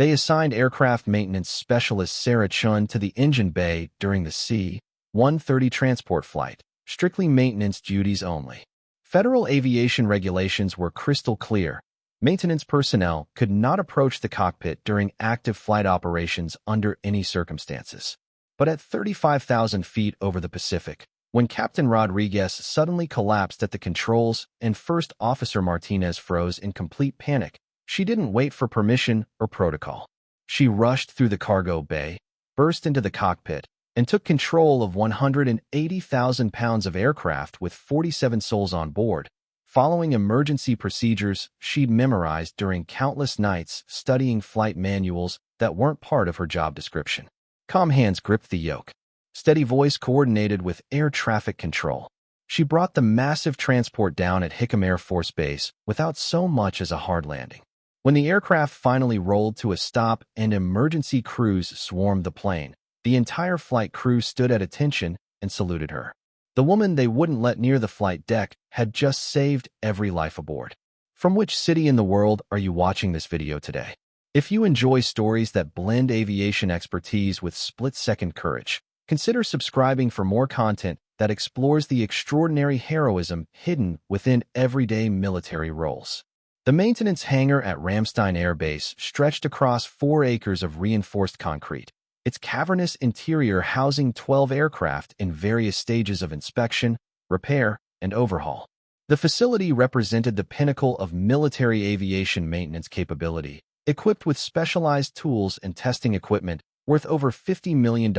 They assigned aircraft maintenance specialist Sarah Chun to the engine bay during the C-130 transport flight, strictly maintenance duties only. Federal aviation regulations were crystal clear. Maintenance personnel could not approach the cockpit during active flight operations under any circumstances. But at 35,000 feet over the Pacific, when Captain Rodriguez suddenly collapsed at the controls and First Officer Martinez froze in complete panic, she didn't wait for permission or protocol. She rushed through the cargo bay, burst into the cockpit, and took control of 180,000 pounds of aircraft with 47 souls on board, following emergency procedures she'd memorized during countless nights studying flight manuals that weren't part of her job description. Calm hands gripped the yoke. Steady voice coordinated with air traffic control. She brought the massive transport down at Hickam Air Force Base without so much as a hard landing. When the aircraft finally rolled to a stop and emergency crews swarmed the plane, the entire flight crew stood at attention and saluted her. The woman they wouldn't let near the flight deck had just saved every life aboard. From which city in the world are you watching this video today? If you enjoy stories that blend aviation expertise with split-second courage, consider subscribing for more content that explores the extraordinary heroism hidden within everyday military roles. The maintenance hangar at Ramstein Air Base stretched across 4 acres of reinforced concrete, its cavernous interior housing 12 aircraft in various stages of inspection, repair, and overhaul. The facility represented the pinnacle of military aviation maintenance capability, equipped with specialized tools and testing equipment worth over $50 million,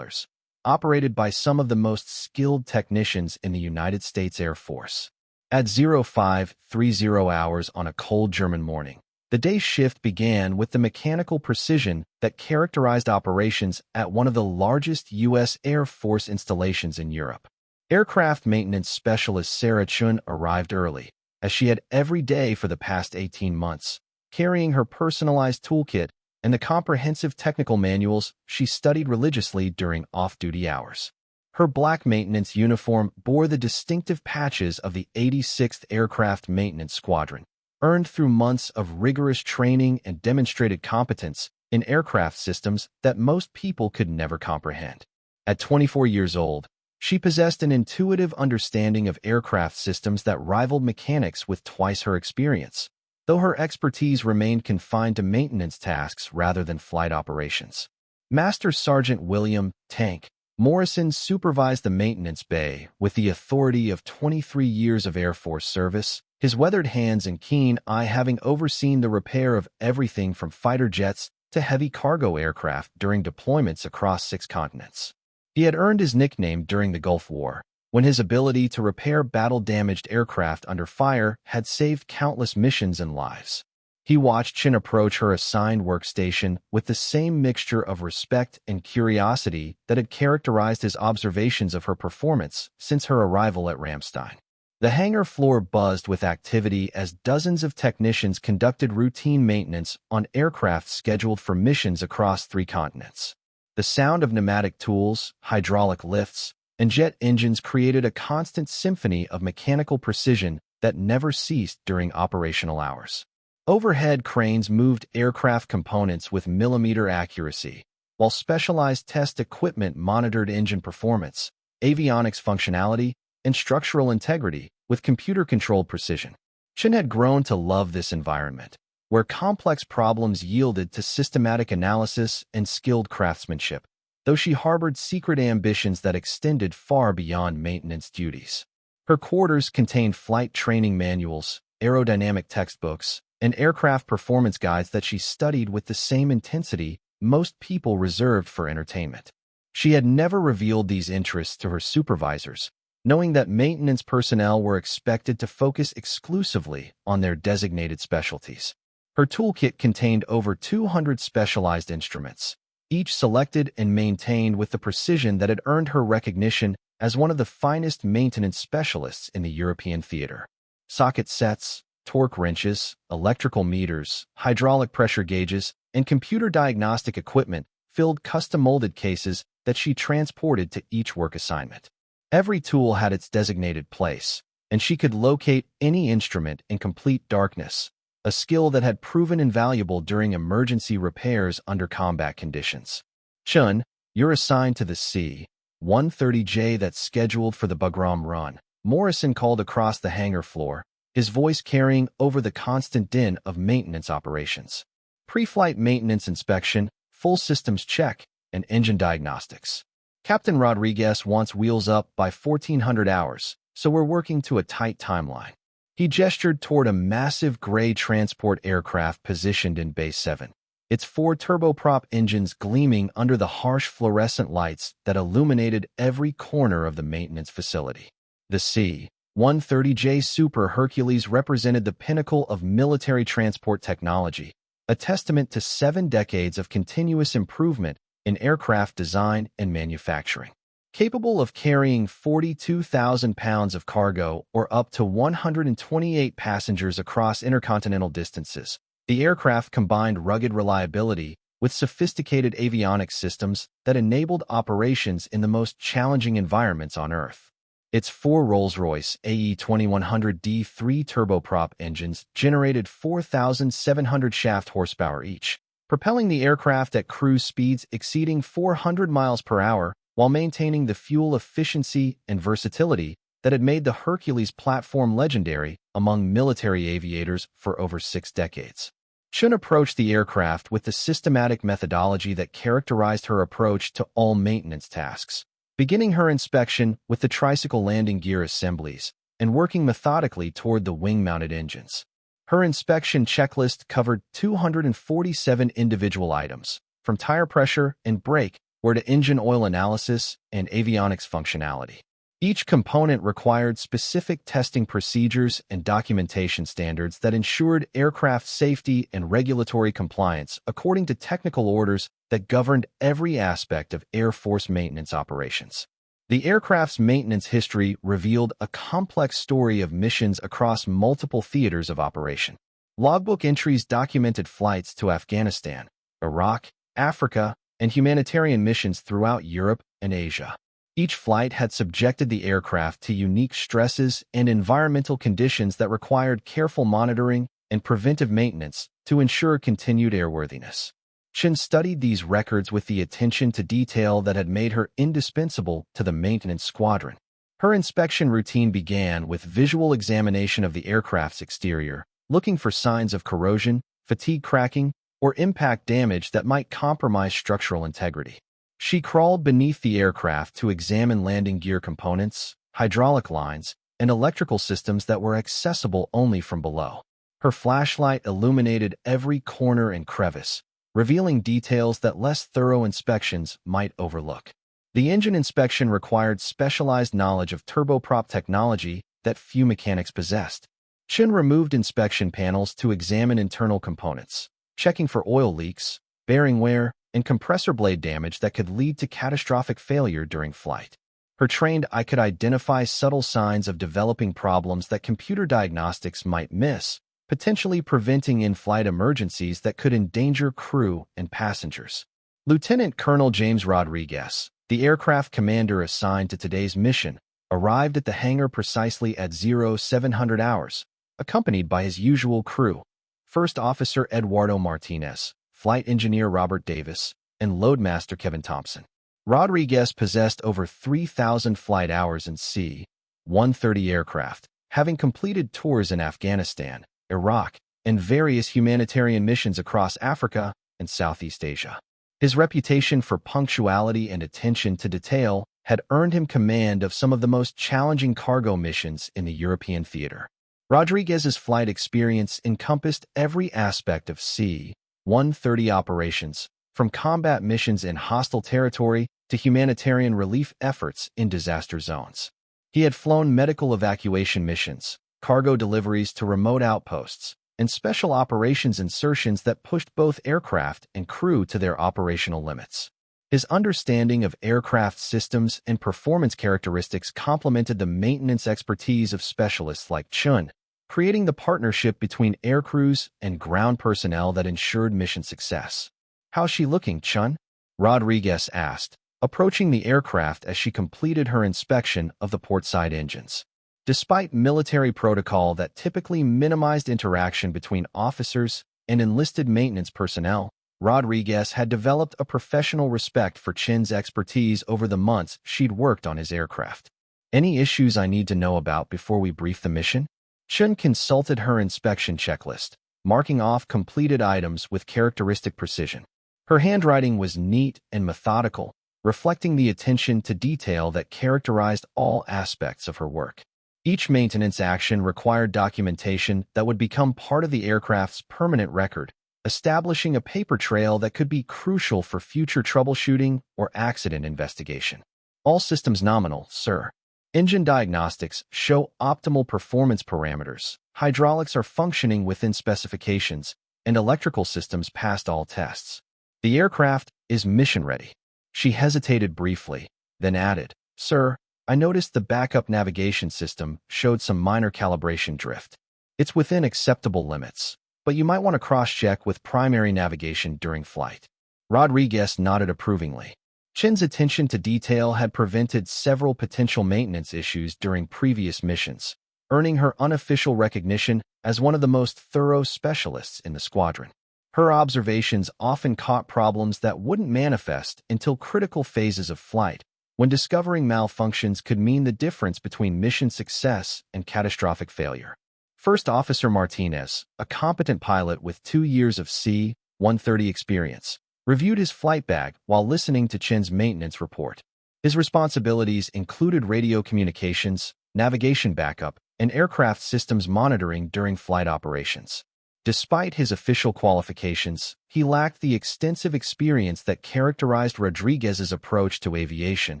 operated by some of the most skilled technicians in the United States Air Force. At 0530 hours on a cold German morning, the day shift began with the mechanical precision that characterized operations at one of the largest U.S. Air Force installations in Europe. Aircraft maintenance specialist Sarah Chun arrived early, as she had every day for the past 18 months, carrying her personalized toolkit and the comprehensive technical manuals she studied religiously during off-duty hours. Her black maintenance uniform bore the distinctive patches of the 86th Aircraft Maintenance Squadron, earned through months of rigorous training and demonstrated competence in aircraft systems that most people could never comprehend. At 24 years old, she possessed an intuitive understanding of aircraft systems that rivaled mechanics with twice her experience, though her expertise remained confined to maintenance tasks rather than flight operations. Master Sergeant William Tank Morrison supervised the maintenance bay with the authority of 23 years of Air Force service, his weathered hands and keen eye having overseen the repair of everything from fighter jets to heavy cargo aircraft during deployments across 6 continents. He had earned his nickname during the Gulf War, when his ability to repair battle-damaged aircraft under fire had saved countless missions and lives. He watched Chin approach her assigned workstation with the same mixture of respect and curiosity that had characterized his observations of her performance since her arrival at Ramstein. The hangar floor buzzed with activity as dozens of technicians conducted routine maintenance on aircraft scheduled for missions across 3 continents. The sound of pneumatic tools, hydraulic lifts, and jet engines created a constant symphony of mechanical precision that never ceased during operational hours. Overhead cranes moved aircraft components with millimeter accuracy, while specialized test equipment monitored engine performance, avionics functionality, and structural integrity with computer-controlled precision. Chin had grown to love this environment, where complex problems yielded to systematic analysis and skilled craftsmanship, though she harbored secret ambitions that extended far beyond maintenance duties. Her quarters contained flight training manuals, aerodynamic textbooks, and aircraft performance guides that she studied with the same intensity most people reserved for entertainment. She had never revealed these interests to her supervisors, knowing that maintenance personnel were expected to focus exclusively on their designated specialties. Her toolkit contained over 200 specialized instruments, each selected and maintained with the precision that had earned her recognition as one of the finest maintenance specialists in the European theater. Socket sets, torque wrenches, electrical meters, hydraulic pressure gauges, and computer diagnostic equipment filled custom-molded cases that she transported to each work assignment. Every tool had its designated place, and she could locate any instrument in complete darkness, a skill that had proven invaluable during emergency repairs under combat conditions. Chun, you're assigned to the C-130J that's scheduled for the Bagram run, Morrison called across the hangar floor, his voice carrying over the constant din of maintenance operations. Pre-flight maintenance inspection, full systems check, and engine diagnostics. Captain Rodriguez wants wheels up by 1400 hours, so we're working to a tight timeline. He gestured toward a massive gray transport aircraft positioned in Bay 7, its 4 turboprop engines gleaming under the harsh fluorescent lights that illuminated every corner of the maintenance facility. The C-130J Super Hercules represented the pinnacle of military transport technology, a testament to 7 decades of continuous improvement in aircraft design and manufacturing. Capable of carrying 42,000 pounds of cargo or up to 128 passengers across intercontinental distances, the aircraft combined rugged reliability with sophisticated avionics systems that enabled operations in the most challenging environments on Earth. Its 4 Rolls-Royce AE2100D3 turboprop engines generated 4,700 shaft horsepower each, propelling the aircraft at cruise speeds exceeding 400 miles per hour while maintaining the fuel efficiency and versatility that had made the Hercules platform legendary among military aviators for over 6 decades. Chun approached the aircraft with the systematic methodology that characterized her approach to all maintenance tasks, beginning her inspection with the tricycle landing gear assemblies and working methodically toward the wing-mounted engines. Her inspection checklist covered 247 individual items, from tire pressure and brake wear to engine oil analysis and avionics functionality. Each component required specific testing procedures and documentation standards that ensured aircraft safety and regulatory compliance according to technical orders that governed every aspect of Air Force maintenance operations. The aircraft's maintenance history revealed a complex story of missions across multiple theaters of operation. Logbook entries documented flights to Afghanistan, Iraq, Africa, and humanitarian missions throughout Europe and Asia. Each flight had subjected the aircraft to unique stresses and environmental conditions that required careful monitoring and preventive maintenance to ensure continued airworthiness. Chun studied these records with the attention to detail that had made her indispensable to the maintenance squadron. Her inspection routine began with visual examination of the aircraft's exterior, looking for signs of corrosion, fatigue cracking, or impact damage that might compromise structural integrity. She crawled beneath the aircraft to examine landing gear components, hydraulic lines, and electrical systems that were accessible only from below. Her flashlight illuminated every corner and crevice, revealing details that less thorough inspections might overlook. The engine inspection required specialized knowledge of turboprop technology that few mechanics possessed. Chun removed inspection panels to examine internal components, checking for oil leaks, bearing wear, and compressor blade damage that could lead to catastrophic failure during flight. Her trained eye could identify subtle signs of developing problems that computer diagnostics might miss, potentially preventing in-flight emergencies that could endanger crew and passengers. Lieutenant Colonel James Rodriguez, the aircraft commander assigned to today's mission, arrived at the hangar precisely at 0700 hours, accompanied by his usual crew, First Officer Eduardo Martinez, Flight Engineer Robert Davis, and Loadmaster Kevin Thompson. Rodriguez possessed over 3,000 flight hours in C-130 aircraft, having completed tours in Afghanistan, Iraq, and various humanitarian missions across Africa and Southeast Asia. His reputation for punctuality and attention to detail had earned him command of some of the most challenging cargo missions in the European theater. Rodriguez's flight experience encompassed every aspect of C-130 operations, from combat missions in hostile territory to humanitarian relief efforts in disaster zones. He had flown medical evacuation missions, cargo deliveries to remote outposts, and special operations insertions that pushed both aircraft and crew to their operational limits. His understanding of aircraft systems and performance characteristics complemented the maintenance expertise of specialists like Chun, creating the partnership between aircrews and ground personnel that ensured mission success. "How's she looking, Chun?" Rodriguez asked, approaching the aircraft as she completed her inspection of the portside engines. Despite military protocol that typically minimized interaction between officers and enlisted maintenance personnel, Rodriguez had developed a professional respect for Chin's expertise over the months she'd worked on his aircraft. Any issues I need to know about before we brief the mission? Chen consulted her inspection checklist, marking off completed items with characteristic precision. Her handwriting was neat and methodical, reflecting the attention to detail that characterized all aspects of her work. Each maintenance action required documentation that would become part of the aircraft's permanent record, establishing a paper trail that could be crucial for future troubleshooting or accident investigation. All systems nominal, sir. Engine diagnostics show optimal performance parameters. Hydraulics are functioning within specifications, and electrical systems passed all tests. The aircraft is mission-ready. She hesitated briefly, then added, Sir, I noticed the backup navigation system showed some minor calibration drift. It's within acceptable limits, but you might want to cross-check with primary navigation during flight. Rodriguez nodded approvingly. Chin's attention to detail had prevented several potential maintenance issues during previous missions, earning her unofficial recognition as one of the most thorough specialists in the squadron. Her observations often caught problems that wouldn't manifest until critical phases of flight, when discovering malfunctions could mean the difference between mission success and catastrophic failure. First Officer Martinez, a competent pilot with 2 years of C-130 experience, reviewed his flight bag while listening to Chin's maintenance report. His responsibilities included radio communications, navigation backup, and aircraft systems monitoring during flight operations. Despite his official qualifications, he lacked the extensive experience that characterized Rodriguez's approach to aviation,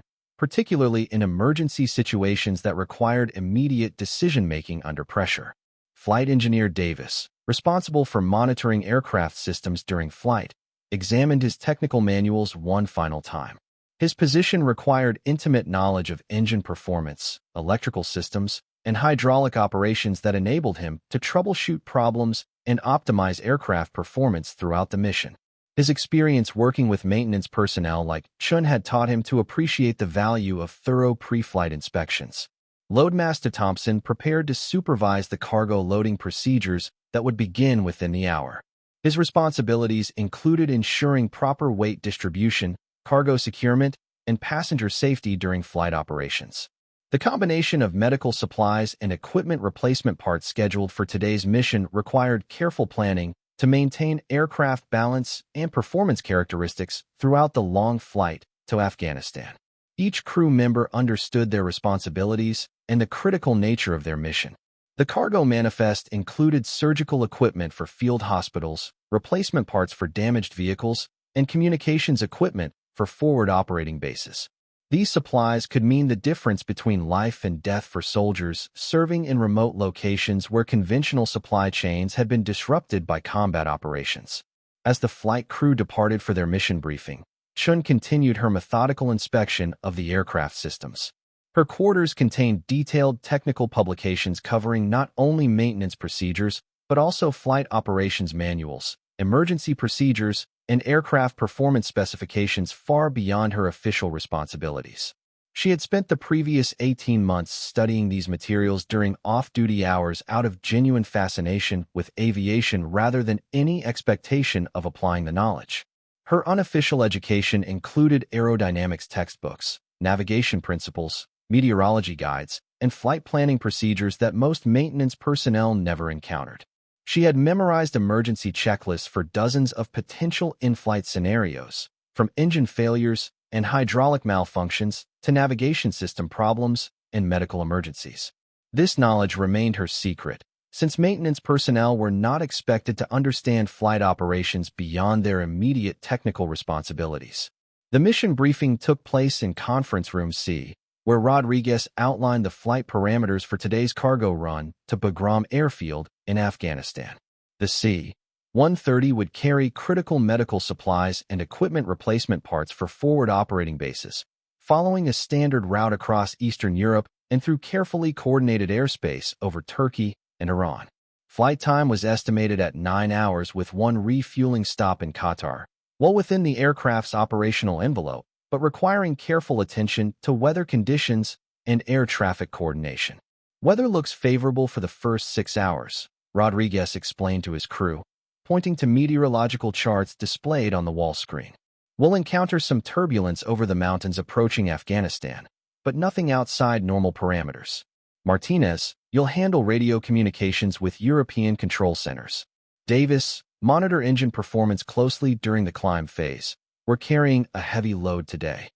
particularly in emergency situations that required immediate decision-making under pressure. Flight Engineer Davis, responsible for monitoring aircraft systems during flight, examined his technical manuals one final time. His position required intimate knowledge of engine performance, electrical systems, and hydraulic operations that enabled him to troubleshoot problems and optimize aircraft performance throughout the mission. His experience working with maintenance personnel like Chun had taught him to appreciate the value of thorough pre-flight inspections. Loadmaster Thompson prepared to supervise the cargo loading procedures that would begin within the hour. His responsibilities included ensuring proper weight distribution, cargo securement, and passenger safety during flight operations. The combination of medical supplies and equipment replacement parts scheduled for today's mission required careful planning to maintain aircraft balance and performance characteristics throughout the long flight to Afghanistan. Each crew member understood their responsibilities and the critical nature of their mission. The cargo manifest included surgical equipment for field hospitals, replacement parts for damaged vehicles, and communications equipment for forward operating bases. These supplies could mean the difference between life and death for soldiers serving in remote locations where conventional supply chains had been disrupted by combat operations. As the flight crew departed for their mission briefing, Chun continued her methodical inspection of the aircraft systems. Her quarters contained detailed technical publications covering not only maintenance procedures, but also flight operations manuals, emergency procedures, and aircraft performance specifications far beyond her official responsibilities. She had spent the previous 18 months studying these materials during off-duty hours out of genuine fascination with aviation rather than any expectation of applying the knowledge. Her unofficial education included aerodynamics textbooks, navigation principles, meteorology guides, and flight planning procedures that most maintenance personnel never encountered. She had memorized emergency checklists for dozens of potential in-flight scenarios, from engine failures and hydraulic malfunctions to navigation system problems and medical emergencies. This knowledge remained her secret, since maintenance personnel were not expected to understand flight operations beyond their immediate technical responsibilities. The mission briefing took place in Conference Room C, where Rodriguez outlined the flight parameters for today's cargo run to Bagram Airfield in Afghanistan. The C-130 would carry critical medical supplies and equipment replacement parts for forward operating bases, following a standard route across Eastern Europe and through carefully coordinated airspace over Turkey and Iran. Flight time was estimated at 9 hours with one refueling stop in Qatar, well within the aircraft's operational envelope, but requiring careful attention to weather conditions and air traffic coordination. Weather looks favorable for the first 6 hours, Rodriguez explained to his crew, pointing to meteorological charts displayed on the wall screen. We'll encounter some turbulence over the mountains approaching Afghanistan, but nothing outside normal parameters. Martinez, you'll handle radio communications with European control centers. Davis, monitor engine performance closely during the climb phase. We're carrying a heavy load today.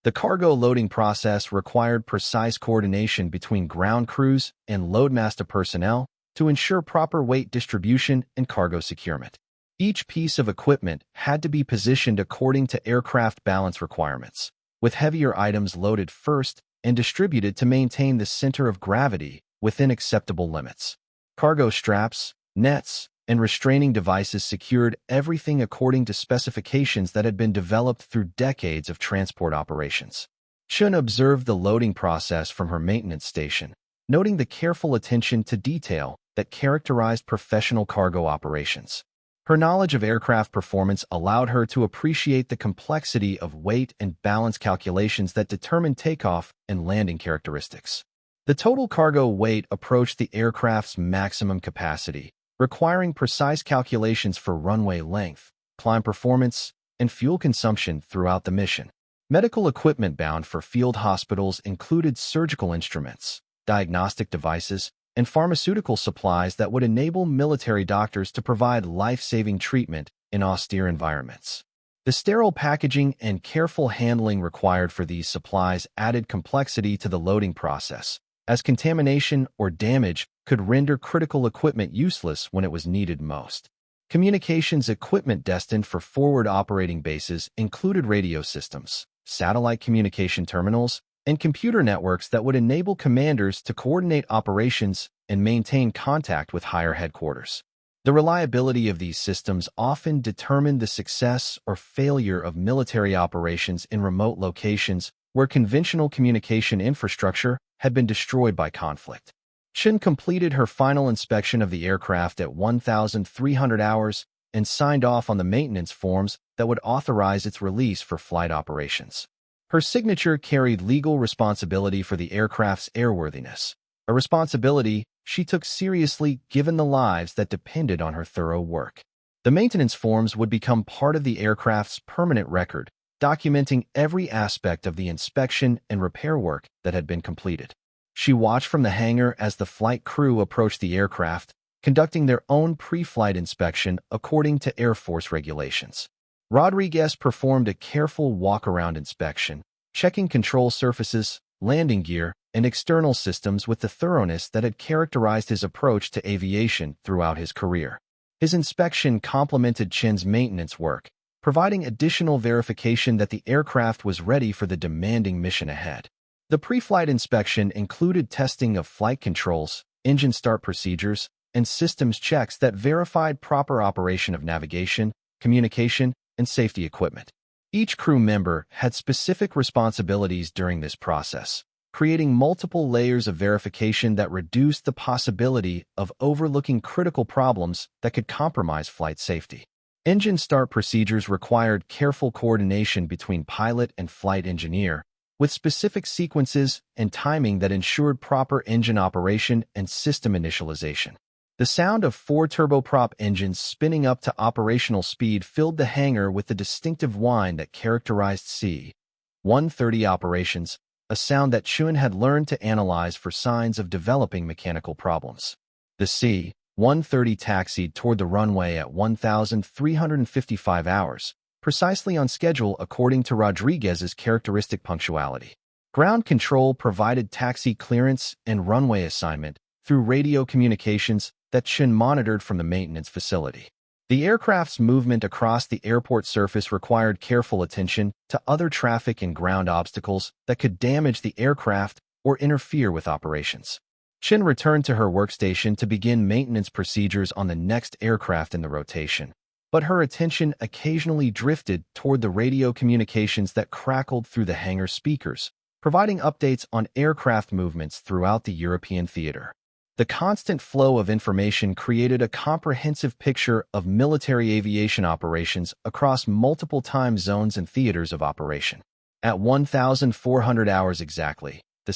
The cargo loading process required precise coordination between ground crews and loadmaster personnel to ensure proper weight distribution and cargo securement. Each piece of equipment had to be positioned according to aircraft balance requirements, with heavier items loaded first and distributed to maintain the center of gravity within acceptable limits. Cargo straps, nets, and restraining devices secured everything according to specifications that had been developed through decades of transport operations. Chun observed the loading process from her maintenance station, noting the careful attention to detail that characterized professional cargo operations. Her knowledge of aircraft performance allowed her to appreciate the complexity of weight and balance calculations that determine takeoff and landing characteristics. The total cargo weight approached the aircraft's maximum capacity, requiring precise calculations for runway length, climb performance, and fuel consumption throughout the mission. Medical equipment bound for field hospitals included surgical instruments, diagnostic devices, and pharmaceutical supplies that would enable military doctors to provide life-saving treatment in austere environments. The sterile packaging and careful handling required for these supplies added complexity to the loading process, as contamination or damage could render critical equipment useless when it was needed most. Communications equipment destined for forward operating bases included radio systems, satellite communication terminals, and computer networks that would enable commanders to coordinate operations and maintain contact with higher headquarters. The reliability of these systems often determined the success or failure of military operations in remote locations where conventional communication infrastructure had been destroyed by conflict. Chun completed her final inspection of the aircraft at 1,300 hours and signed off on the maintenance forms that would authorize its release for flight operations. Her signature carried legal responsibility for the aircraft's airworthiness, a responsibility she took seriously given the lives that depended on her thorough work. The maintenance forms would become part of the aircraft's permanent record, documenting every aspect of the inspection and repair work that had been completed. She watched from the hangar as the flight crew approached the aircraft, conducting their own pre-flight inspection according to Air Force regulations. Rodriguez performed a careful walk-around inspection, checking control surfaces, landing gear, and external systems with the thoroughness that had characterized his approach to aviation throughout his career. His inspection complemented Chen's maintenance work, providing additional verification that the aircraft was ready for the demanding mission ahead. The pre-flight inspection included testing of flight controls, engine start procedures, and systems checks that verified proper operation of navigation, communication, and safety equipment. Each crew member had specific responsibilities during this process, creating multiple layers of verification that reduced the possibility of overlooking critical problems that could compromise flight safety. Engine start procedures required careful coordination between pilot and flight engineer, with specific sequences and timing that ensured proper engine operation and system initialization. The sound of 4 turboprop engines spinning up to operational speed filled the hangar with the distinctive whine that characterized C-130 operations, a sound that Chun had learned to analyze for signs of developing mechanical problems. The C-130 taxied toward the runway at 1,355 hours, precisely on schedule according to Rodriguez's characteristic punctuality. Ground control provided taxi clearance and runway assignment through radio communications that Chun monitored from the maintenance facility. The aircraft's movement across the airport surface required careful attention to other traffic and ground obstacles that could damage the aircraft or interfere with operations. Chun returned to her workstation to begin maintenance procedures on the next aircraft in the rotation, but her attention occasionally drifted toward the radio communications that crackled through the hangar speakers, providing updates on aircraft movements throughout the European theater. The constant flow of information created a comprehensive picture of military aviation operations across multiple time zones and theaters of operation. At 1,400 hours exactly, the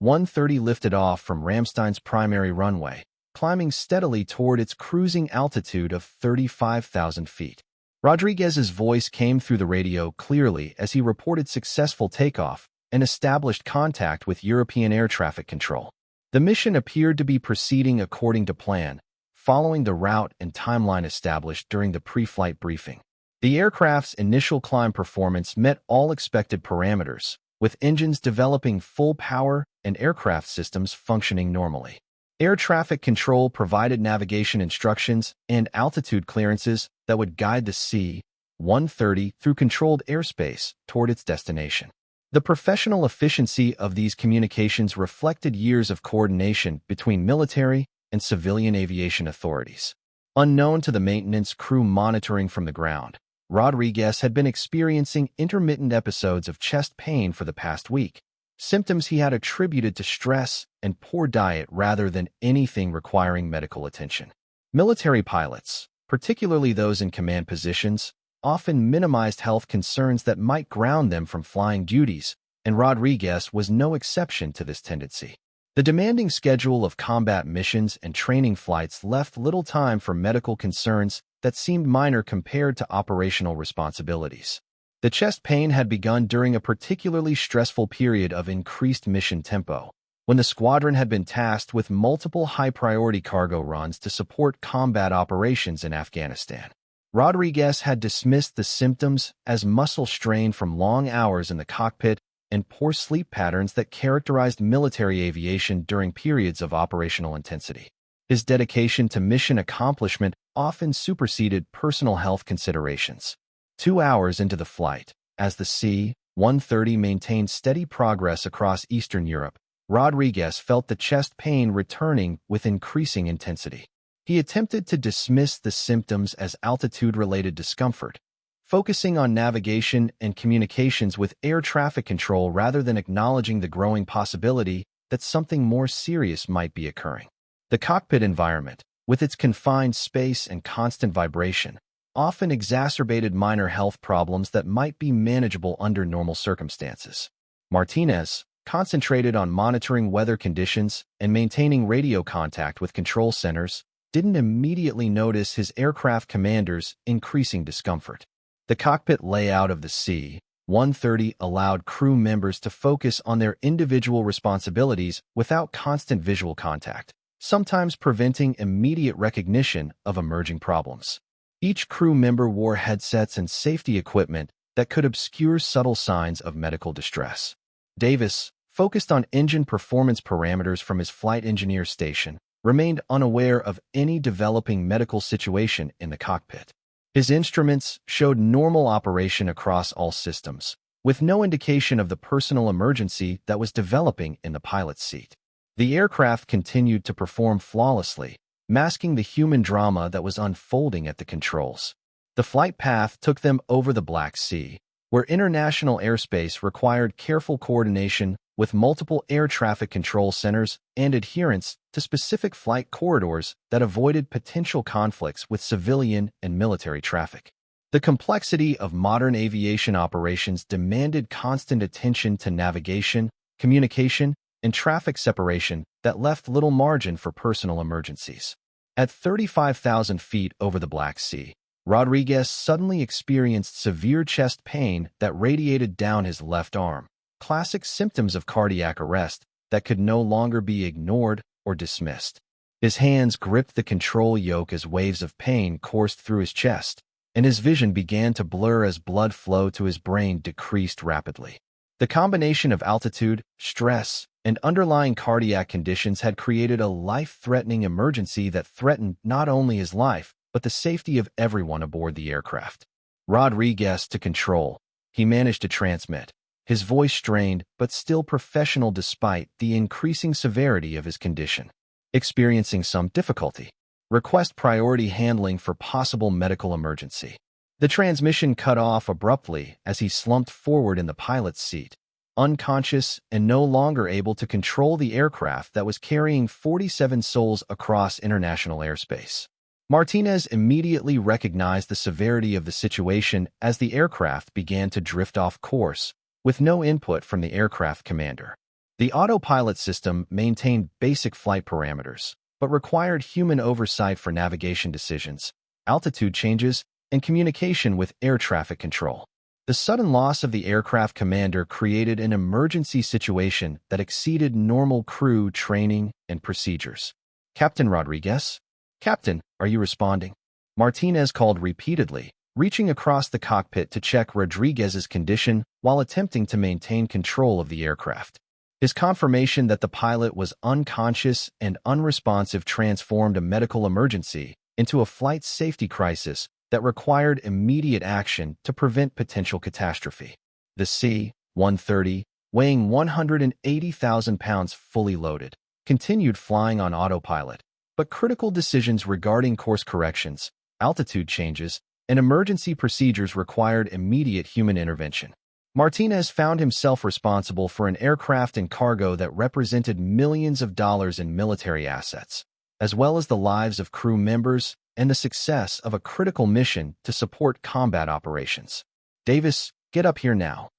C-130 lifted off from Ramstein's primary runway, climbing steadily toward its cruising altitude of 35,000 feet. Rodriguez's voice came through the radio clearly as he reported successful takeoff and established contact with European air traffic control. The mission appeared to be proceeding according to plan, following the route and timeline established during the pre-flight briefing. The aircraft's initial climb performance met all expected parameters, with engines developing full power and aircraft systems functioning normally. Air traffic control provided navigation instructions and altitude clearances that would guide the C-130 through controlled airspace toward its destination. The professional efficiency of these communications reflected years of coordination between military and civilian aviation authorities. Unknown to the maintenance crew monitoring from the ground, Rodriguez had been experiencing intermittent episodes of chest pain for the past week, symptoms he had attributed to stress and poor diet rather than anything requiring medical attention. Military pilots, particularly those in command positions, often minimized health concerns that might ground them from flying duties, and Rodriguez was no exception to this tendency. The demanding schedule of combat missions and training flights left little time for medical concerns that seemed minor compared to operational responsibilities. The chest pain had begun during a particularly stressful period of increased mission tempo, when the squadron had been tasked with multiple high-priority cargo runs to support combat operations in Afghanistan. Rodriguez had dismissed the symptoms as muscle strain from long hours in the cockpit and poor sleep patterns that characterized military aviation during periods of operational intensity. His dedication to mission accomplishment often superseded personal health considerations. 2 hours into the flight, as the C-130 maintained steady progress across Eastern Europe, Rodriguez felt the chest pain returning with increasing intensity. He attempted to dismiss the symptoms as altitude-related discomfort, focusing on navigation and communications with air traffic control rather than acknowledging the growing possibility that something more serious might be occurring. The cockpit environment, with its confined space and constant vibration, often exacerbated minor health problems that might be manageable under normal circumstances. Martinez concentrated on monitoring weather conditions and maintaining radio contact with control centers, didn't immediately notice his aircraft commander's increasing discomfort. The cockpit layout of the C-130 allowed crew members to focus on their individual responsibilities without constant visual contact, sometimes preventing immediate recognition of emerging problems. Each crew member wore headsets and safety equipment that could obscure subtle signs of medical distress. Davis, focused on engine performance parameters from his flight engineer station, remained unaware of any developing medical situation in the cockpit. His instruments showed normal operation across all systems, with no indication of the personal emergency that was developing in the pilot's seat. The aircraft continued to perform flawlessly, masking the human drama that was unfolding at the controls. The flight path took them over the Black Sea, where international airspace required careful coordination with multiple air traffic control centers and adherence to specific flight corridors that avoided potential conflicts with civilian and military traffic. The complexity of modern aviation operations demanded constant attention to navigation, communication, and traffic separation that left little margin for personal emergencies. At 35,000 feet over the Black Sea, Rodriguez suddenly experienced severe chest pain that radiated down his left arm, classic symptoms of cardiac arrest that could no longer be ignored or dismissed. His hands gripped the control yoke as waves of pain coursed through his chest, and his vision began to blur as blood flow to his brain decreased rapidly. The combination of altitude, stress, and underlying cardiac conditions had created a life-threatening emergency that threatened not only his life, but the safety of everyone aboard the aircraft. Rodriguez to control. He managed to transmit, his voice strained but still professional despite the increasing severity of his condition. Experiencing some difficulty. Request priority handling for possible medical emergency. The transmission cut off abruptly as he slumped forward in the pilot's seat, unconscious and no longer able to control the aircraft that was carrying 47 souls across international airspace. Martinez immediately recognized the severity of the situation as the aircraft began to drift off course, with no input from the aircraft commander. The autopilot system maintained basic flight parameters, but required human oversight for navigation decisions, altitude changes, and communication with air traffic control. The sudden loss of the aircraft commander created an emergency situation that exceeded normal crew training and procedures. "Captain Rodriguez? Captain, are you responding?" Martinez called repeatedly, reaching across the cockpit to check Rodriguez's condition while attempting to maintain control of the aircraft. His confirmation that the pilot was unconscious and unresponsive transformed a medical emergency into a flight safety crisis that required immediate action to prevent potential catastrophe. The C-130, weighing 180,000 pounds fully loaded, continued flying on autopilot, but critical decisions regarding course corrections, altitude changes, and emergency procedures required immediate human intervention. Martinez found himself responsible for an aircraft and cargo that represented millions of dollars in military assets, as well as the lives of crew members and the success of a critical mission to support combat operations. "Davis, get up here now,"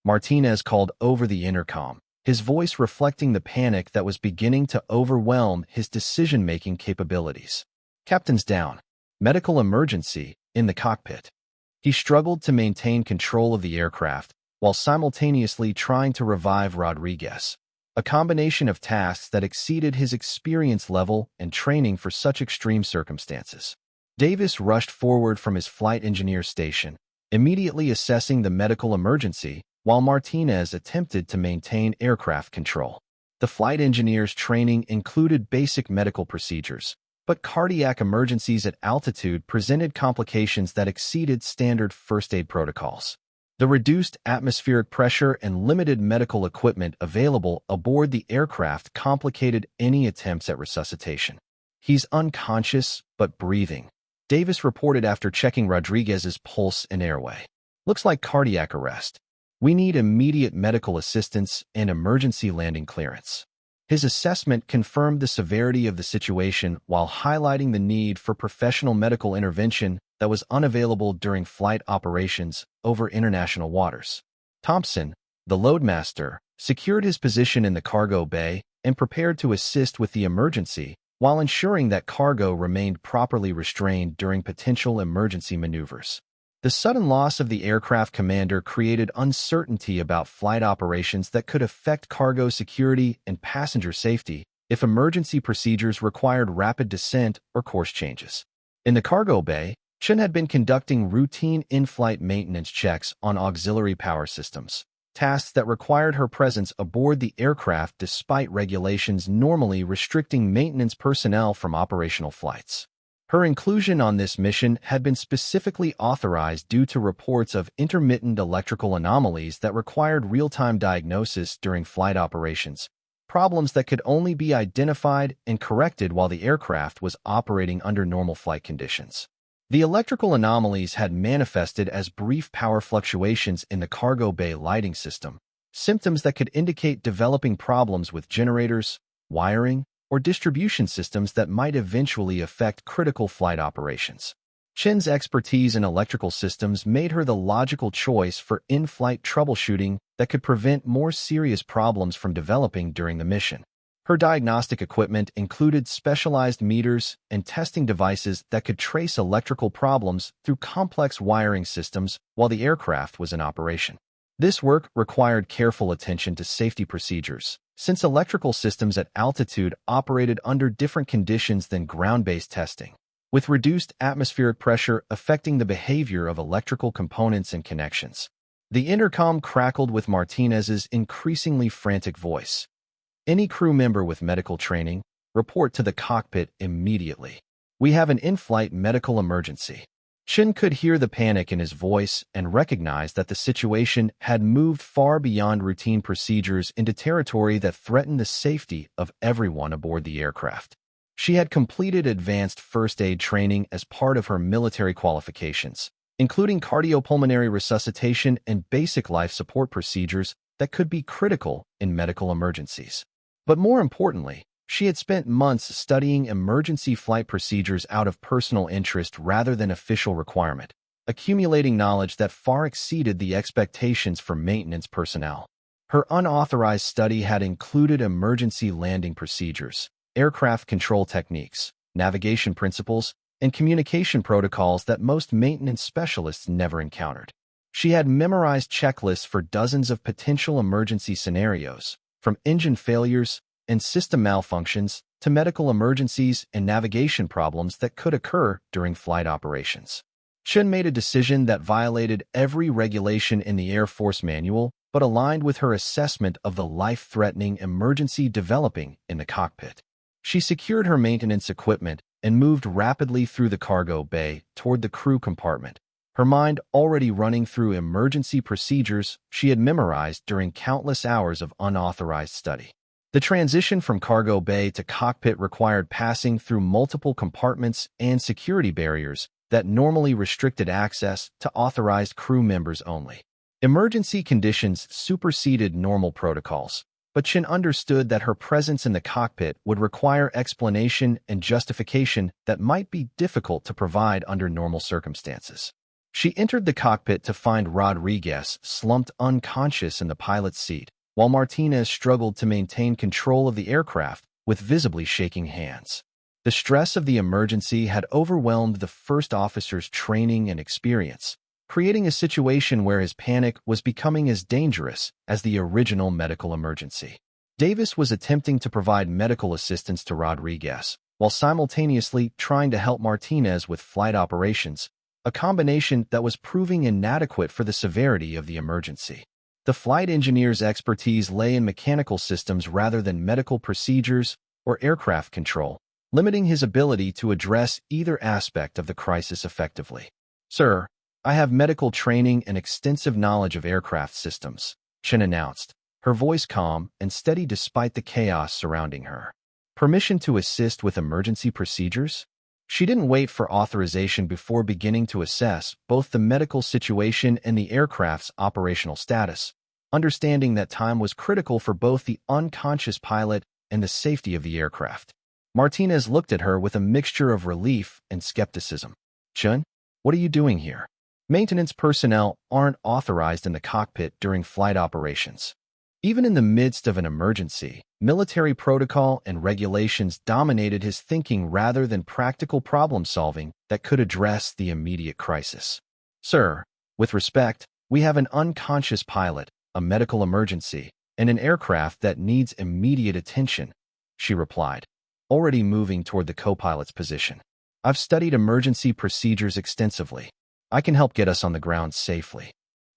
Martinez called over the intercom, his voice reflecting the panic that was beginning to overwhelm his decision-making capabilities. "Captain's down. Medical emergency in the cockpit." He struggled to maintain control of the aircraft while simultaneously trying to revive Rodriguez, a combination of tasks that exceeded his experience level and training for such extreme circumstances. Davis rushed forward from his flight engineer station, immediately assessing the medical emergency while Martinez attempted to maintain aircraft control. The flight engineer's training included basic medical procedures, but cardiac emergencies at altitude presented complications that exceeded standard first aid protocols. The reduced atmospheric pressure and limited medical equipment available aboard the aircraft complicated any attempts at resuscitation. "He's unconscious, but breathing," Davis reported after checking Rodriguez's pulse and airway. "Looks like cardiac arrest. We need immediate medical assistance and emergency landing clearance." His assessment confirmed the severity of the situation while highlighting the need for professional medical intervention that was unavailable during flight operations over international waters. Thompson, the loadmaster, secured his position in the cargo bay and prepared to assist with the emergency while ensuring that cargo remained properly restrained during potential emergency maneuvers. The sudden loss of the aircraft commander created uncertainty about flight operations that could affect cargo security and passenger safety if emergency procedures required rapid descent or course changes. In the cargo bay, Chen had been conducting routine in-flight maintenance checks on auxiliary power systems, tasks that required her presence aboard the aircraft despite regulations normally restricting maintenance personnel from operational flights. Her inclusion on this mission had been specifically authorized due to reports of intermittent electrical anomalies that required real-time diagnosis during flight operations, problems that could only be identified and corrected while the aircraft was operating under normal flight conditions. The electrical anomalies had manifested as brief power fluctuations in the cargo bay lighting system, symptoms that could indicate developing problems with generators, wiring, or distribution systems that might eventually affect critical flight operations. Chen's expertise in electrical systems made her the logical choice for in-flight troubleshooting that could prevent more serious problems from developing during the mission. Her diagnostic equipment included specialized meters and testing devices that could trace electrical problems through complex wiring systems while the aircraft was in operation. This work required careful attention to safety procedures, since electrical systems at altitude operated under different conditions than ground-based testing, with reduced atmospheric pressure affecting the behavior of electrical components and connections. The intercom crackled with Martinez's increasingly frantic voice. "Any crew member with medical training, report to the cockpit immediately. We have an in-flight medical emergency." Chen could hear the panic in his voice and recognized that the situation had moved far beyond routine procedures into territory that threatened the safety of everyone aboard the aircraft. She had completed advanced first aid training as part of her military qualifications, including cardiopulmonary resuscitation and basic life support procedures that could be critical in medical emergencies. But more importantly, she had spent months studying emergency flight procedures out of personal interest rather than official requirement, accumulating knowledge that far exceeded the expectations for maintenance personnel. Her unauthorized study had included emergency landing procedures, aircraft control techniques, navigation principles, and communication protocols that most maintenance specialists never encountered. She had memorized checklists for dozens of potential emergency scenarios, from engine failures and system malfunctions to medical emergencies and navigation problems that could occur during flight operations. Chen made a decision that violated every regulation in the Air Force manual, but aligned with her assessment of the life-threatening emergency developing in the cockpit. She secured her maintenance equipment and moved rapidly through the cargo bay toward the crew compartment, her mind already running through emergency procedures she had memorized during countless hours of unauthorized study. The transition from cargo bay to cockpit required passing through multiple compartments and security barriers that normally restricted access to authorized crew members only. Emergency conditions superseded normal protocols, but Chen understood that her presence in the cockpit would require explanation and justification that might be difficult to provide under normal circumstances. She entered the cockpit to find Rodriguez slumped unconscious in the pilot's seat, while Martinez struggled to maintain control of the aircraft with visibly shaking hands. The stress of the emergency had overwhelmed the first officer's training and experience, creating a situation where his panic was becoming as dangerous as the original medical emergency. Davis was attempting to provide medical assistance to Rodriguez, while simultaneously trying to help Martinez with flight operations, a combination that was proving inadequate for the severity of the emergency. The flight engineer's expertise lay in mechanical systems rather than medical procedures or aircraft control, limiting his ability to address either aspect of the crisis effectively. "Sir, I have medical training and extensive knowledge of aircraft systems," Chen announced, her voice calm and steady despite the chaos surrounding her. "Permission to assist with emergency procedures?" She didn't wait for authorization before beginning to assess both the medical situation and the aircraft's operational status, understanding that time was critical for both the unconscious pilot and the safety of the aircraft. Martinez looked at her with a mixture of relief and skepticism. "Chen, what are you doing here? Maintenance personnel aren't authorized in the cockpit during flight operations." Even in the midst of an emergency, military protocol and regulations dominated his thinking rather than practical problem-solving that could address the immediate crisis. "Sir, with respect, we have an unconscious pilot, a medical emergency, and an aircraft that needs immediate attention," she replied, already moving toward the co-pilot's position. "I've studied emergency procedures extensively. I can help get us on the ground safely."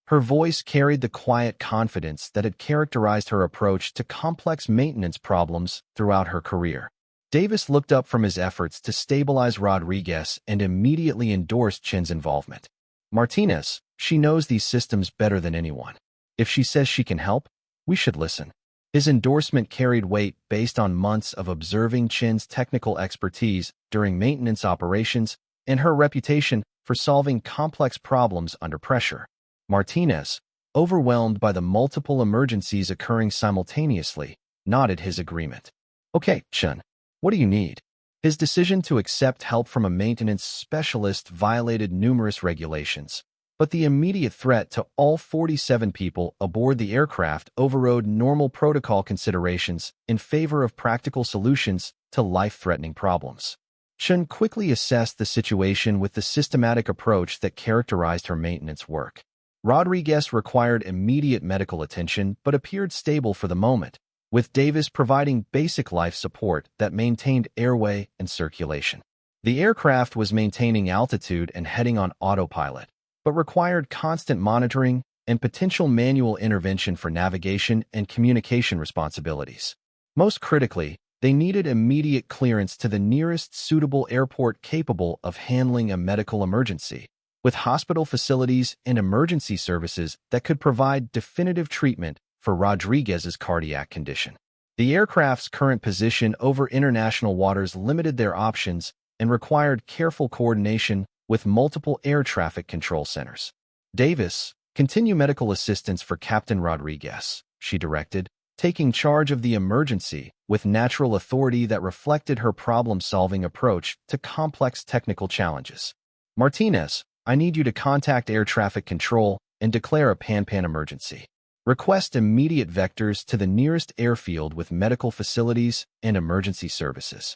Her voice carried the quiet confidence that had characterized her approach to complex maintenance problems throughout her career. Davis looked up from his efforts to stabilize Rodriguez and immediately endorsed Chen's involvement. "Martinez, she knows these systems better than anyone. If she says she can help, we should listen." His endorsement carried weight based on months of observing Chen's technical expertise during maintenance operations and her reputation for solving complex problems under pressure. Martinez, overwhelmed by the multiple emergencies occurring simultaneously, nodded his agreement. "Okay, Chen, what do you need?" His decision to accept help from a maintenance specialist violated numerous regulations, but the immediate threat to all 47 people aboard the aircraft overrode normal protocol considerations in favor of practical solutions to life-threatening problems. Chen quickly assessed the situation with the systematic approach that characterized her maintenance work. Rodriguez required immediate medical attention but appeared stable for the moment, with Davis providing basic life support that maintained airway and circulation. The aircraft was maintaining altitude and heading on autopilot, but required constant monitoring and potential manual intervention for navigation and communication responsibilities. Most critically, they needed immediate clearance to the nearest suitable airport capable of handling a medical emergency, with hospital facilities and emergency services that could provide definitive treatment for Rodriguez's cardiac condition. The aircraft's current position over international waters limited their options and required careful coordination with multiple air traffic control centers. "Davis, continue medical assistance for Captain Rodriguez," she directed, taking charge of the emergency with natural authority that reflected her problem-solving approach to complex technical challenges. "Martinez, I need you to contact air traffic control and declare a pan-pan emergency." Request immediate vectors to the nearest airfield with medical facilities and emergency services.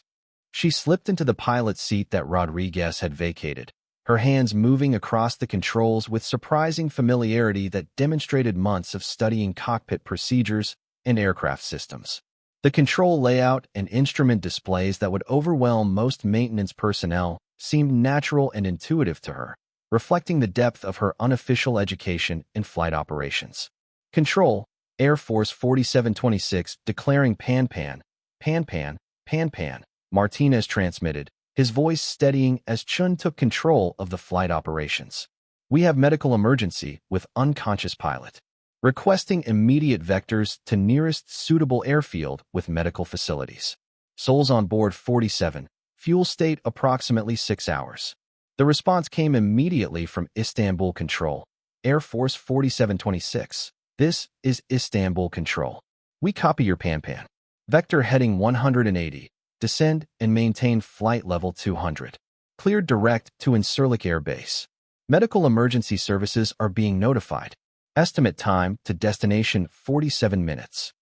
She slipped into the pilot's seat that Rodriguez had vacated, her hands moving across the controls with surprising familiarity that demonstrated months of studying cockpit procedures and aircraft systems. The control layout and instrument displays that would overwhelm most maintenance personnel seemed natural and intuitive to her, reflecting the depth of her unofficial education in flight operations. Control, Air Force 4726, declaring pan-pan, pan-pan, pan-pan, Martinez transmitted, his voice steadying as Chun took control of the flight operations. We have medical emergency with unconscious pilot. Requesting immediate vectors to nearest suitable airfield with medical facilities. Souls on board 47, fuel state approximately 6 hours. The response came immediately from Istanbul Control, Air Force 4726. This is Istanbul Control. We copy your pan-pan. Vector heading 180. Descend and maintain flight level 200. Cleared direct to Incirlik Air Base. Medical emergency services are being notified. Estimate time to destination 47 minutes.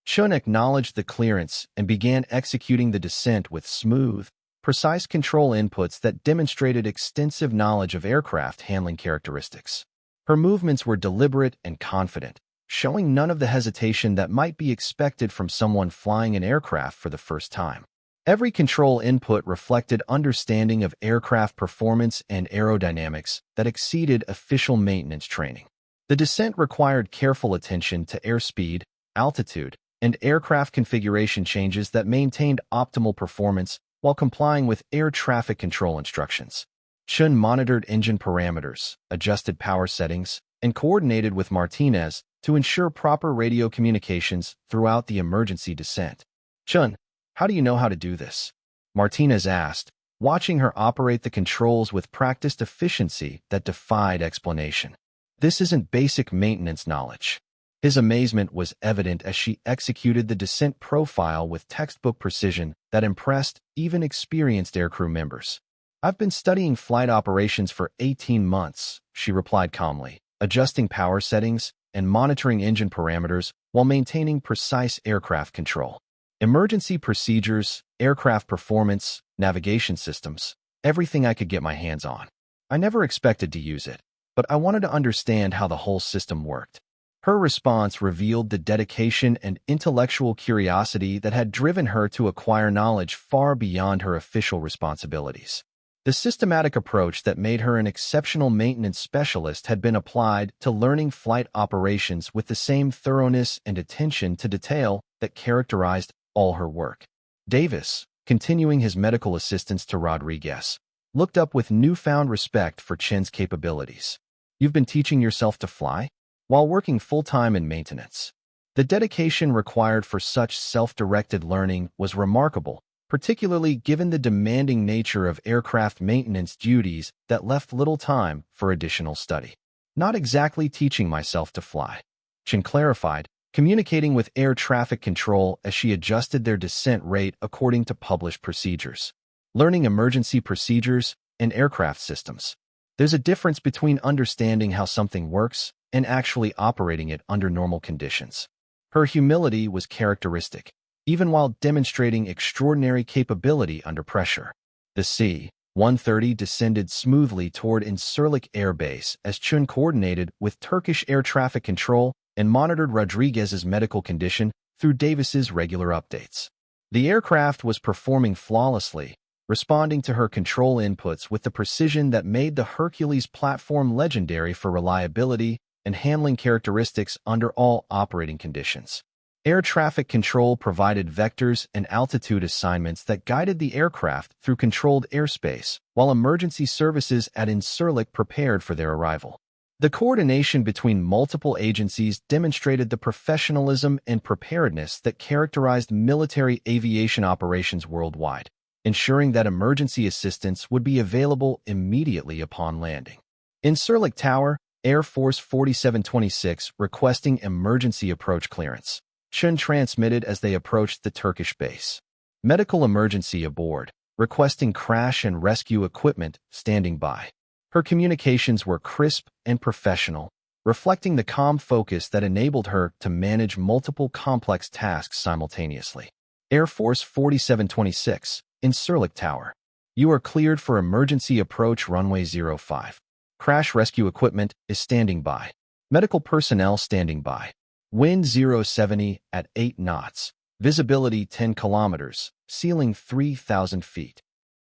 Chun acknowledged the clearance and began executing the descent with smooth, precise control inputs that demonstrated extensive knowledge of aircraft handling characteristics. Her movements were deliberate and confident, showing none of the hesitation that might be expected from someone flying an aircraft for the first time. Every control input reflected understanding of aircraft performance and aerodynamics that exceeded official maintenance training. The descent required careful attention to airspeed, altitude, and aircraft configuration changes that maintained optimal performance while complying with air traffic control instructions. Chun monitored engine parameters, adjusted power settings, and coordinated with Martinez to ensure proper radio communications throughout the emergency descent. Chun, how do you know how to do this? Martinez asked, watching her operate the controls with practiced efficiency that defied explanation. This isn't basic maintenance knowledge. His amazement was evident as she executed the descent profile with textbook precision that impressed even experienced aircrew members. I've been studying flight operations for 18 months, she replied calmly, adjusting power settings and monitoring engine parameters while maintaining precise aircraft control. Emergency procedures, aircraft performance, navigation systems, everything I could get my hands on. I never expected to use it, but I wanted to understand how the whole system worked. Her response revealed the dedication and intellectual curiosity that had driven her to acquire knowledge far beyond her official responsibilities. The systematic approach that made her an exceptional maintenance specialist had been applied to learning flight operations with the same thoroughness and attention to detail that characterized all her work. Davis, continuing his medical assistance to Rodriguez, looked up with newfound respect for Chen's capabilities. You've been teaching yourself to fly? While working full-time in maintenance. The dedication required for such self-directed learning was remarkable, particularly given the demanding nature of aircraft maintenance duties that left little time for additional study. Not exactly teaching myself to fly, Chen clarified, communicating with air traffic control as she adjusted their descent rate according to published procedures. Learning emergency procedures and aircraft systems. There's a difference between understanding how something works and actually operating it under normal conditions. Her humility was characteristic, even while demonstrating extraordinary capability under pressure. The C-130 descended smoothly toward Incirlik Air Base as Chun coordinated with Turkish air traffic control and monitored Rodriguez's medical condition through Davis's regular updates. The aircraft was performing flawlessly, responding to her control inputs with the precision that made the Hercules platform legendary for reliability and handling characteristics under all operating conditions. Air traffic control provided vectors and altitude assignments that guided the aircraft through controlled airspace, while emergency services at Incirlik prepared for their arrival. The coordination between multiple agencies demonstrated the professionalism and preparedness that characterized military aviation operations worldwide, ensuring that emergency assistance would be available immediately upon landing. Incirlik Tower, Air Force 4726 requesting emergency approach clearance. Chun transmitted as they approached the Turkish base. Medical emergency aboard, requesting crash and rescue equipment standing by. Her communications were crisp and professional, reflecting the calm focus that enabled her to manage multiple complex tasks simultaneously. Air Force 4726, in Sirleaf Tower. You are cleared for emergency approach runway 05. Crash rescue equipment is standing by. Medical personnel standing by. Wind 070 at 8 knots. Visibility 10 kilometers. Ceiling 3,000 feet.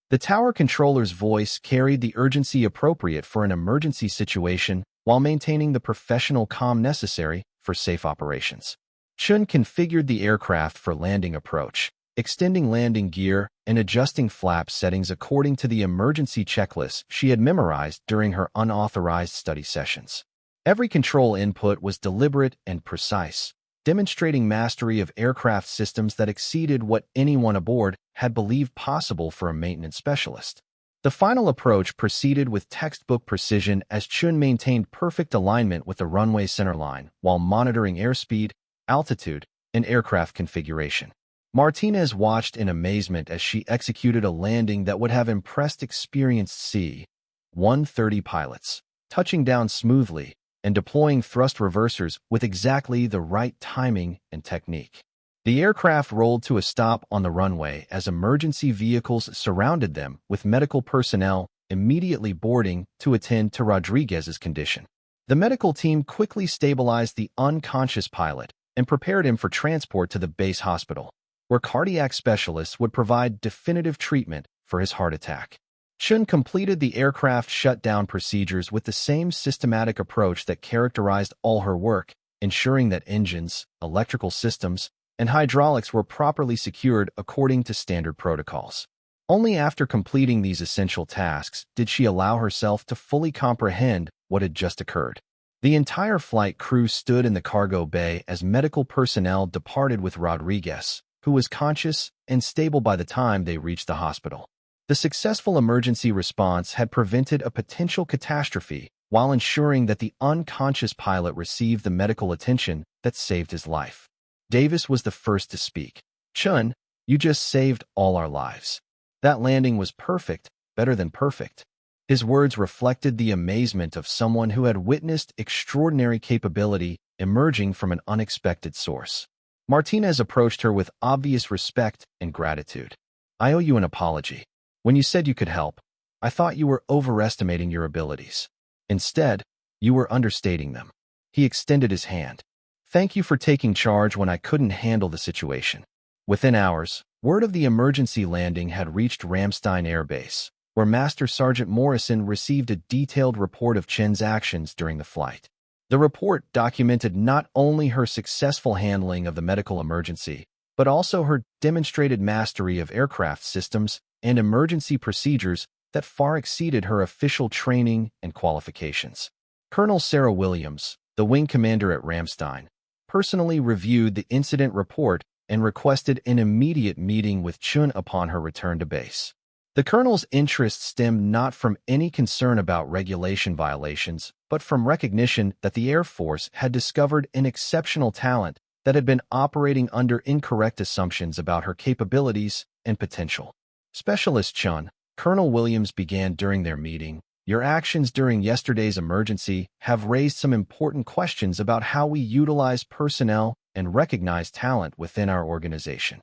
The tower controller's voice carried the urgency appropriate for an emergency situation while maintaining the professional calm necessary for safe operations. Chun configured the aircraft for landing approach, extending landing gear and adjusting flap settings according to the emergency checklist she had memorized during her unauthorized study sessions. Every control input was deliberate and precise, demonstrating mastery of aircraft systems that exceeded what anyone aboard had believed possible for a maintenance specialist. The final approach proceeded with textbook precision as Chun maintained perfect alignment with the runway centerline while monitoring airspeed, altitude, and aircraft configuration. Martinez watched in amazement as she executed a landing that would have impressed experienced C-130 pilots, touching down smoothly and deploying thrust reversers with exactly the right timing and technique. The aircraft rolled to a stop on the runway as emergency vehicles surrounded them, with medical personnel immediately boarding to attend to Rodriguez's condition. The medical team quickly stabilized the unconscious pilot and prepared him for transport to the base hospital, where cardiac specialists would provide definitive treatment for his heart attack. Chun completed the aircraft shutdown procedures with the same systematic approach that characterized all her work, ensuring that engines, electrical systems, and hydraulics were properly secured according to standard protocols. Only after completing these essential tasks did she allow herself to fully comprehend what had just occurred. The entire flight crew stood in the cargo bay as medical personnel departed with Rodriguez, who was conscious and stable by the time they reached the hospital. The successful emergency response had prevented a potential catastrophe while ensuring that the unconscious pilot received the medical attention that saved his life. Davis was the first to speak. "Chun, you just saved all our lives. That landing was perfect, better than perfect." His words reflected the amazement of someone who had witnessed extraordinary capability emerging from an unexpected source. Martinez approached her with obvious respect and gratitude. "I owe you an apology. When you said you could help, I thought you were overestimating your abilities. Instead, you were understating them." He extended his hand. "Thank you for taking charge when I couldn't handle the situation." Within hours, word of the emergency landing had reached Ramstein Air Base, where Master Sergeant Morrison received a detailed report of Chen's actions during the flight. The report documented not only her successful handling of the medical emergency, but also her demonstrated mastery of aircraft systems and emergency procedures that far exceeded her official training and qualifications. Colonel Sarah Williams, the wing commander at Ramstein, personally reviewed the incident report and requested an immediate meeting with Chun upon her return to base. The colonel's interest stemmed not from any concern about regulation violations, but from recognition that the Air Force had discovered an exceptional talent that had been operating under incorrect assumptions about her capabilities and potential. "Specialist Chun," Colonel Williams began during their meeting, "your actions during yesterday's emergency have raised some important questions about how we utilize personnel and recognize talent within our organization."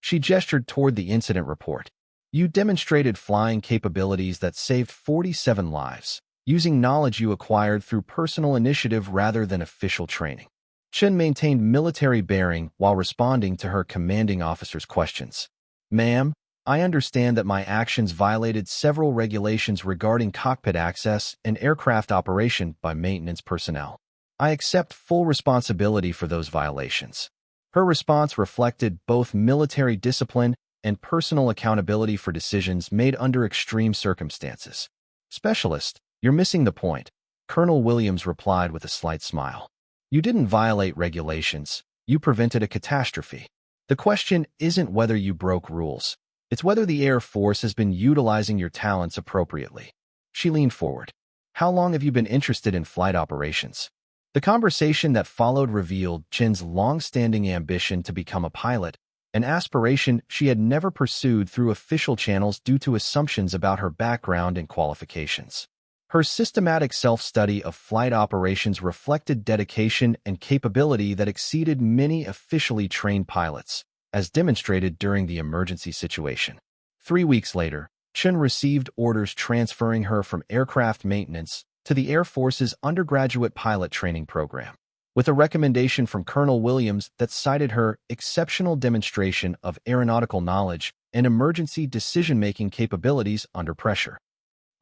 She gestured toward the incident report. "You demonstrated flying capabilities that saved 47 lives, using knowledge you acquired through personal initiative rather than official training." Chun maintained military bearing while responding to her commanding officer's questions. "Ma'am, I understand that my actions violated several regulations regarding cockpit access and aircraft operation by maintenance personnel. I accept full responsibility for those violations." Her response reflected both military discipline and personal accountability for decisions made under extreme circumstances. "Specialist, you're missing the point," Colonel Williams replied with a slight smile. "You didn't violate regulations, you prevented a catastrophe. The question isn't whether you broke rules. It's whether the Air Force has been utilizing your talents appropriately." She leaned forward. "How long have you been interested in flight operations?" The conversation that followed revealed Chen's long-standing ambition to become a pilot, an aspiration she had never pursued through official channels due to assumptions about her background and qualifications. Her systematic self-study of flight operations reflected dedication and capability that exceeded many officially trained pilots, as demonstrated during the emergency situation. 3 weeks later, Chun received orders transferring her from aircraft maintenance to the Air Force's undergraduate pilot training program, with a recommendation from Colonel Williams that cited her exceptional demonstration of aeronautical knowledge and emergency decision-making capabilities under pressure.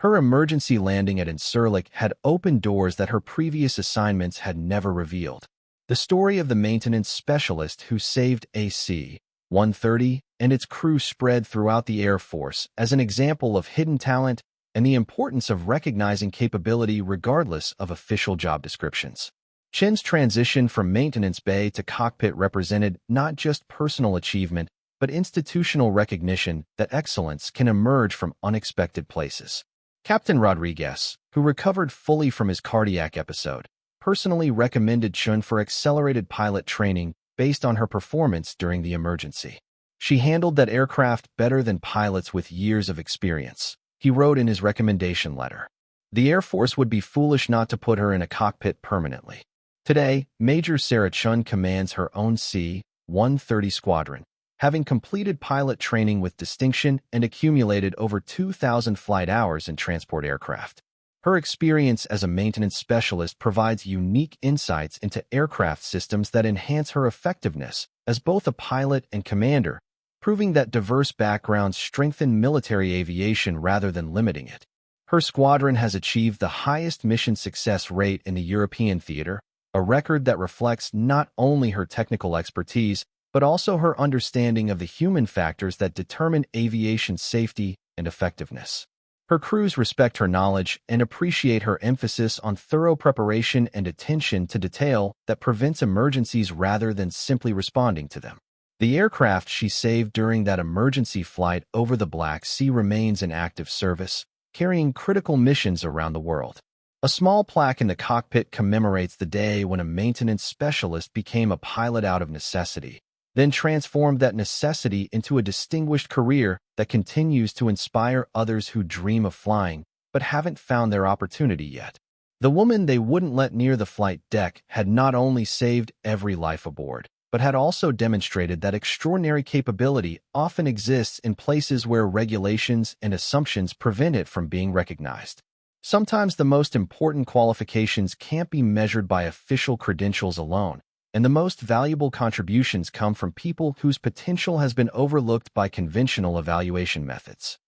Her emergency landing at Incirlik had opened doors that her previous assignments had never revealed. The story of the maintenance specialist who saved AC-130 and its crew spread throughout the Air Force as an example of hidden talent and the importance of recognizing capability regardless of official job descriptions. Chen's transition from maintenance bay to cockpit represented not just personal achievement, but institutional recognition that excellence can emerge from unexpected places. Captain Rodriguez, who recovered fully from his cardiac episode, personally recommended Chun for accelerated pilot training based on her performance during the emergency. She handled that aircraft better than pilots with years of experience, he wrote in his recommendation letter. The Air Force would be foolish not to put her in a cockpit permanently. Today, Major Sarah Chun commands her own C-130 squadron, having completed pilot training with distinction and accumulated over 2,000 flight hours in transport aircraft. Her experience as a maintenance specialist provides unique insights into aircraft systems that enhance her effectiveness as both a pilot and commander, proving that diverse backgrounds strengthen military aviation rather than limiting it. Her squadron has achieved the highest mission success rate in the European theater, a record that reflects not only her technical expertise, but also her understanding of the human factors that determine aviation safety and effectiveness. Her crews respect her knowledge and appreciate her emphasis on thorough preparation and attention to detail that prevents emergencies rather than simply responding to them. The aircraft she saved during that emergency flight over the Black Sea remains in active service, carrying critical missions around the world. A small plaque in the cockpit commemorates the day when a maintenance specialist became a pilot out of necessity, then transformed that necessity into a distinguished career that continues to inspire others who dream of flying but haven't found their opportunity yet. The woman they wouldn't let near the flight deck had not only saved every life aboard, but had also demonstrated that extraordinary capability often exists in places where regulations and assumptions prevent it from being recognized. Sometimes the most important qualifications can't be measured by official credentials alone, and the most valuable contributions come from people whose potential has been overlooked by conventional evaluation methods.